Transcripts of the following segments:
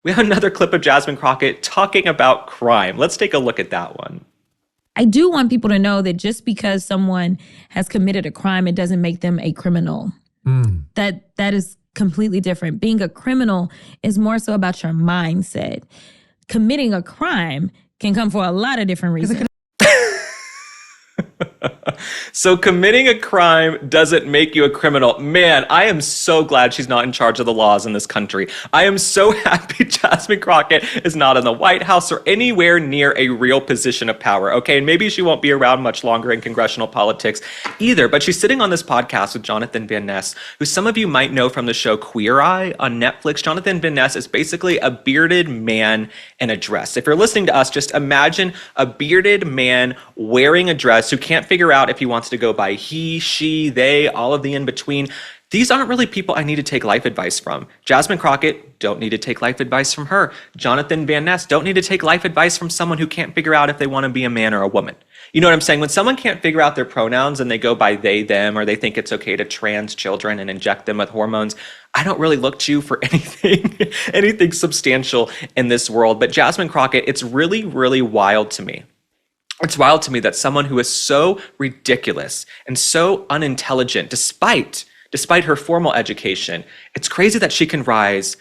We have another clip of Jasmine Crockett talking about crime. Let's take a look at that one. I do want people to know that just because someone has committed a crime, it doesn't make them a criminal. That is completely different. Being a criminal is more so about your mindset. Committing a crime can come for a lot of different reasons. So committing a crime doesn't make you a criminal. Man, I am so glad she's not in charge of the laws in this country. I am so happy Jasmine Crockett is not in the White House or anywhere near a real position of power, okay? And maybe she won't be around much longer in congressional politics either, but she's sitting on this podcast with Jonathan Van Ness, who some of you might know from the show Queer Eye on Netflix. Jonathan Van Ness is basically a bearded man in a dress. If you're listening to us, just imagine a bearded man wearing a dress who can't figure out if he wants to go by he, she, they, all of the in-between. These aren't really people I need to take life advice from. Jasmine Crockett, don't need to take life advice from her. Jonathan Van Ness, don't need to take life advice from someone who can't figure out if they want to be a man or a woman. You know what I'm saying? When someone can't figure out their pronouns and they go by they, them, or they think it's okay to trans children and inject them with hormones, I don't really look to you for anything substantial in this world. But Jasmine Crockett, it's really, really wild to me. It's wild to me that someone who is so ridiculous and so unintelligent, despite her formal education, it's crazy that she can rise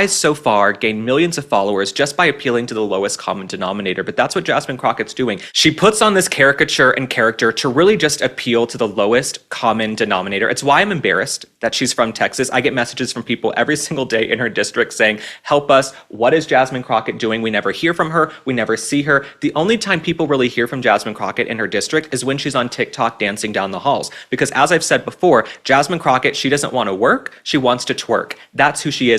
so far, gain millions of followers just by appealing to the lowest common denominator. But that's what Jasmine Crockett's doing. She puts on this caricature and character to really just appeal to the lowest common denominator. It's why I'm embarrassed that she's from Texas. I get messages from people every single day in her district saying, help us, what is Jasmine Crockett doing? We never hear from her, we never see her. The only time people really hear from Jasmine Crockett in her district is when she's on TikTok dancing down the halls. Because as I've said before, Jasmine Crockett, she doesn't want to work, she wants to twerk. That's who she is.